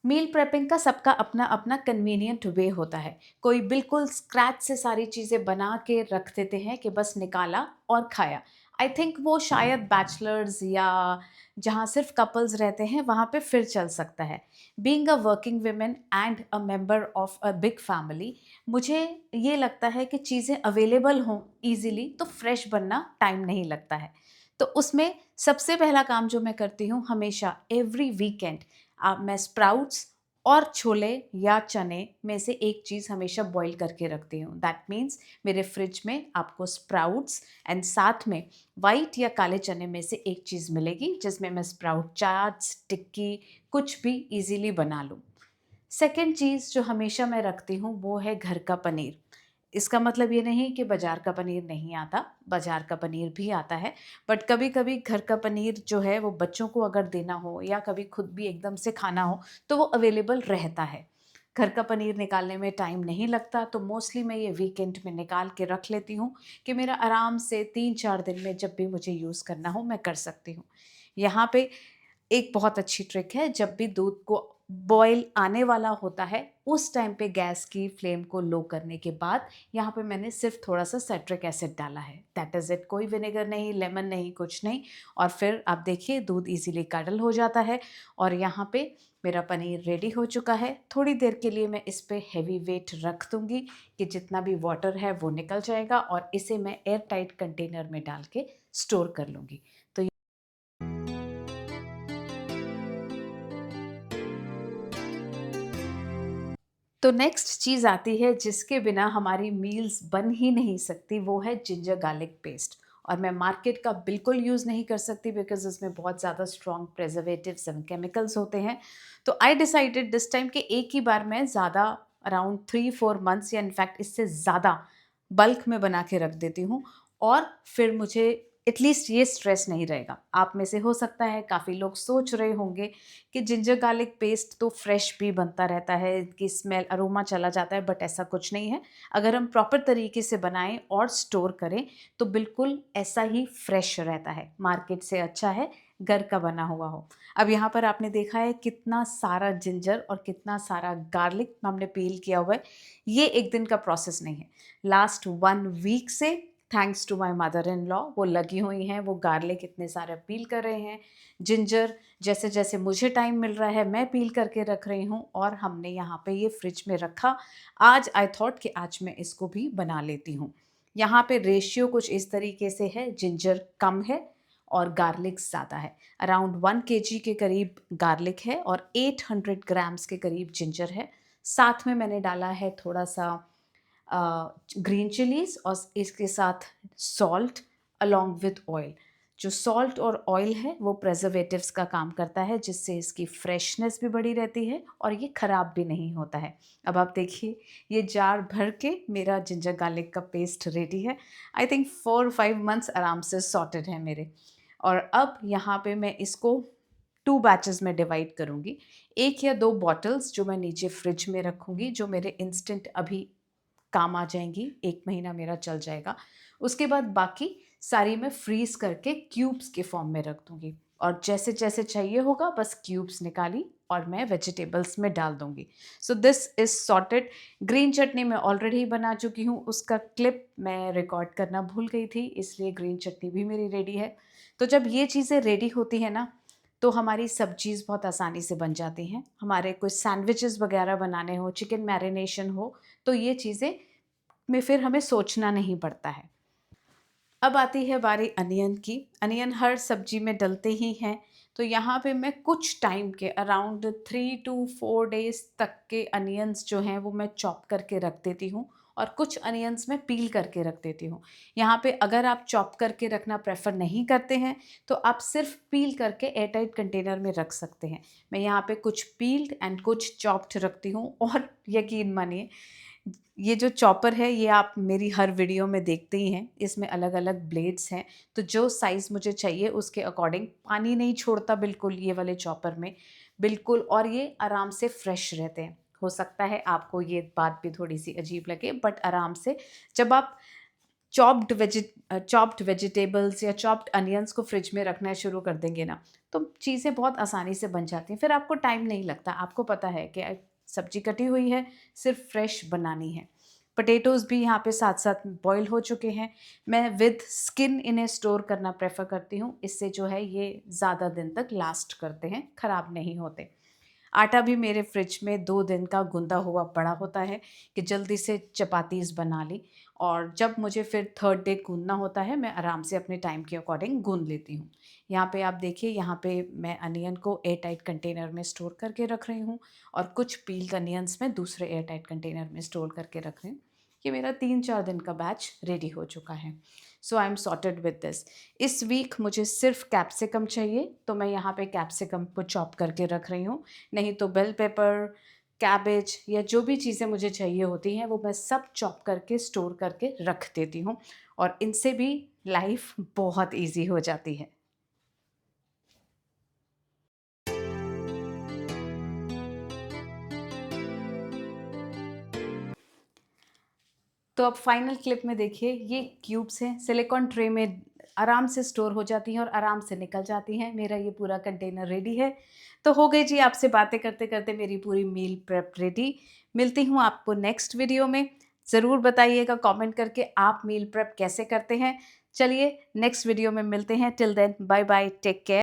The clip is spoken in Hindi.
मील प्रेपिंग का सबका अपना अपना कन्वीनियंट वे होता है। कोई बिल्कुल स्क्रैच से सारी चीज़ें बना के रख देते हैं कि बस निकाला और खाया। आई थिंक वो शायद बैचलर्स या जहाँ सिर्फ कपल्स रहते हैं वहाँ पे फिर चल सकता है। Being a working woman and a member of a big family, मुझे ये लगता है कि चीज़ें अवेलेबल हों ईज़िली तो फ्रेश बनना टाइम नहीं लगता है। तो उसमें सबसे पहला काम जो मैं करती हूँ हमेशा एवरी वीकेंड, मैं स्प्राउट्स और छोले या चने में से एक चीज़ हमेशा बॉईल करके रखती हूँ। दैट मीन्स मेरे फ्रिज में आपको स्प्राउट्स एंड साथ में वाइट या काले चने में से एक चीज़ मिलेगी जिसमें मैं स्प्राउट चाट्स, टिक्की कुछ भी इजीली बना लूँ। सेकंड चीज़ जो हमेशा मैं रखती हूँ वो है घर का पनीर। इसका मतलब ये नहीं कि बाज़ार का पनीर नहीं आता, बाज़ार का पनीर भी आता है, बट कभी-कभी घर का पनीर जो है वो बच्चों को अगर देना हो या कभी खुद भी एकदम से खाना हो, तो वो अवेलेबल रहता है। घर का पनीर निकालने में टाइम नहीं लगता, तो मोस्टली मैं ये वीकेंड में निकाल के रख लेती हूँ कि मेरा आराम से 3-4 दिन में जब भी मुझे यूज़ करना हो, मैं कर सकती हूँ। यहाँ पे एक बहुत अच्छी ट्रिक है, जब भी दूध को बॉयल आने वाला होता है उस टाइम पे गैस की फ्लेम को लो करने के बाद यहाँ पे मैंने सिर्फ थोड़ा सा साइट्रिक एसिड डाला है, दैट इज़ इट। कोई विनेगर नहीं, लेमन नहीं, कुछ नहीं। और फिर आप देखिए दूध इजीली कडल हो जाता है और यहाँ पे मेरा पनीर रेडी हो चुका है। थोड़ी देर के लिए मैं इस पे हैवी वेट रख दूँगी कि जितना भी वाटर है वो निकल जाएगा और इसे मैं एयर टाइट कंटेनर में डाल के स्टोर कर लूँगी। तो तो नेक्स्ट चीज़ आती है जिसके बिना हमारी मील्स बन ही नहीं सकती, वो है जिंजर गार्लिक पेस्ट। और मैं मार्केट का बिल्कुल यूज़ नहीं कर सकती बिकॉज़ उसमें बहुत ज़्यादा स्ट्रॉन्ग प्रिजर्वेटिव्स एंड केमिकल्स होते हैं। तो आई डिसाइडेड दिस टाइम कि एक ही बार मैं ज़्यादा अराउंड 3-4 मंथ्स या इनफैक्ट इससे ज़्यादा बल्क में बना के रख देती हूँ और फिर मुझे एटलीस्ट ये स्ट्रेस नहीं रहेगा। आप में से हो सकता है काफ़ी लोग सोच रहे होंगे कि जिंजर गार्लिक पेस्ट तो फ्रेश भी बनता रहता है, इसकी स्मेल अरोमा चला जाता है, बट ऐसा कुछ नहीं है। अगर हम प्रॉपर तरीके से बनाएं और स्टोर करें तो बिल्कुल ऐसा ही फ्रेश रहता है। मार्केट से अच्छा है घर का बना हुआ हो। अब यहाँ पर आपने देखा है कितना सारा जिंजर और कितना सारा गार्लिक हमने पील किया हुआ है। ये एक दिन का प्रोसेस नहीं है। लास्ट 1 वीक से thanks to my mother in law वो लगी हुई हैं, वो गार्लिक इतने सारे पील कर रहे हैं। जिंजर जैसे जैसे मुझे टाइम मिल रहा है मैं पील करके रख रही हूँ और हमने यहाँ पे ये फ्रिज में रखा। आज आई थॉट कि आज मैं इसको भी बना लेती हूँ। यहाँ पे रेशियो कुछ इस तरीके से है, जिंजर कम है और गार्लिक ज़्यादा है। अराउंड 1 kg के करीब गार्लिक है और 800 ग्राम्स के करीब जिंजर है। साथ में मैंने डाला है थोड़ा सा ग्रीन चिलीज और इसके साथ सॉल्ट अलोंग विथ ऑयल। जो सॉल्ट और ऑयल है वो प्रेजर्वेटिव्स का काम करता है जिससे इसकी फ्रेशनेस भी बढ़ी रहती है और ये ख़राब भी नहीं होता है। अब आप देखिए ये जार भर के मेरा जिंजर गार्लिक का पेस्ट रेडी है। आई थिंक 4-5 मंथ्स आराम से सॉर्टेड है मेरे। और अब यहाँ पे मैं इसको 2 बैचेस में डिवाइड करूँगी। 1 या 2 बॉटल्स जो मैं नीचे फ्रिज में रखूँगी, जो मेरे इंस्टेंट अभी काम आ जाएंगी, 1 महीना मेरा चल जाएगा। उसके बाद बाकी सारी मैं फ्रीज़ करके क्यूब्स के फॉर्म में रख दूँगी और जैसे-जैसे चाहिए होगा बस क्यूब्स निकाली और मैं वेजिटेबल्स में डाल दूँगी। So this is sorted. Green chutney मैं ऑलरेडी बना चुकी हूँ, उसका क्लिप मैं रिकॉर्ड करना भूल गई थी, इसलिए ग्रीन चटनी भी मेरी रेडी है। तो जब ये चीज़ें रेडी होती हैं ना, तो हमारी सब्ज़ीज़ बहुत आसानी से बन जाती हैं। हमारे कुछ सैंडविचेस वगैरह बनाने हो, चिकन मैरिनेशन हो, तो ये चीज़ें में फिर हमें सोचना नहीं पड़ता है। अब आती है बारी अनियन की। अनियन हर सब्जी में डलते ही हैं, तो यहाँ पे मैं कुछ टाइम के अराउंड 3 to 4 डेज़ तक के अनियंस जो हैं वो मैं चॉप करके रख देती हूँ और कुछ अनियंस मैं पील करके रख देती हूँ। यहाँ पे अगर आप चॉप करके रखना प्रेफर नहीं करते हैं तो आप सिर्फ पील करके एयरटाइट कंटेनर में रख सकते हैं। मैं यहाँ पे कुछ पील्ड एंड कुछ चॉप्ड रखती हूँ और यकीन मानिए ये जो चॉपर है ये आप मेरी हर वीडियो में देखते ही हैं, इसमें अलग-अलग ब्लेड्स हैं, तो जो साइज़ मुझे चाहिए उसके अकॉर्डिंग पानी नहीं छोड़ता बिल्कुल ये वाले चॉपर में, बिल्कुल। और ये आराम से फ्रेश रहते हैं। हो सकता है आपको ये बात भी थोड़ी-सी अजीब लगे बट आराम से जब आप चॉप्ड वेजिटेबल्स या चॉप्ड अनियंस को फ्रिज में रखना शुरू कर देंगे ना, तो चीज़ें बहुत आसानी से बन जाती हैं। फिर आपको टाइम नहीं लगता, आपको पता है कि सब्जी कटी हुई है, सिर्फ फ्रेश बनानी है। पोटैटोज़ भी यहाँ पे साथ-साथ बॉयल हो चुके हैं। मैं विद स्किन इन्हें स्टोर करना प्रेफ़र करती हूँ, इससे जो है ये ज़्यादा दिन तक लास्ट करते हैं, ख़राब नहीं होते। आटा भी मेरे फ्रिज में 2 दिन का गूँधा हुआ पड़ा होता है कि जल्दी से चपातीस बना ली, और जब मुझे फिर थर्ड डे गूँधना होता है, मैं आराम से अपने टाइम के अकॉर्डिंग गूँध लेती हूँ। यहाँ पे आप देखिए, यहाँ पे मैं अनियन को एयर टाइट कंटेनर में स्टोर करके रख रही हूँ, और कुछ पील्ड अनियंस मैं दूसरे एयर टाइट कंटेनर में स्टोर करके रख रही हूँ। ये मेरा 3-4 दिन का बैच रेडी हो चुका है। So I am sorted with this. इस वीक मुझे सिर्फ कैप्सिकम चाहिए, तो मैं यहाँ पे कैप्सिकम को चॉप करके रख रही हूँ। नहीं तो बेल पेपर, कैबेज या जो भी चीज़ें मुझे चाहिए होती हैं, वो मैं सब चॉप करके स्टोर करके रख देती हूँ, और इनसे भी लाइफ बहुत ईज़ी हो जाती है। तो अब फाइनल क्लिप में देखिए, ये क्यूब्स हैं, सिलिकॉन ट्रे में आराम से स्टोर हो जाती हैं और आराम से निकल जाती हैं। मेरा ये पूरा कंटेनर रेडी है। तो हो गई जी, आपसे बातें करते-करते मेरी पूरी मील प्रेप रेडी। मिलती हूँ आपको नेक्स्ट वीडियो में। ज़रूर बताइएगा कमेंट करके आप मील प्रेप कैसे करते हैं। चलिए नेक्स्ट वीडियो में मिलते हैं। Till then bye bye, take care.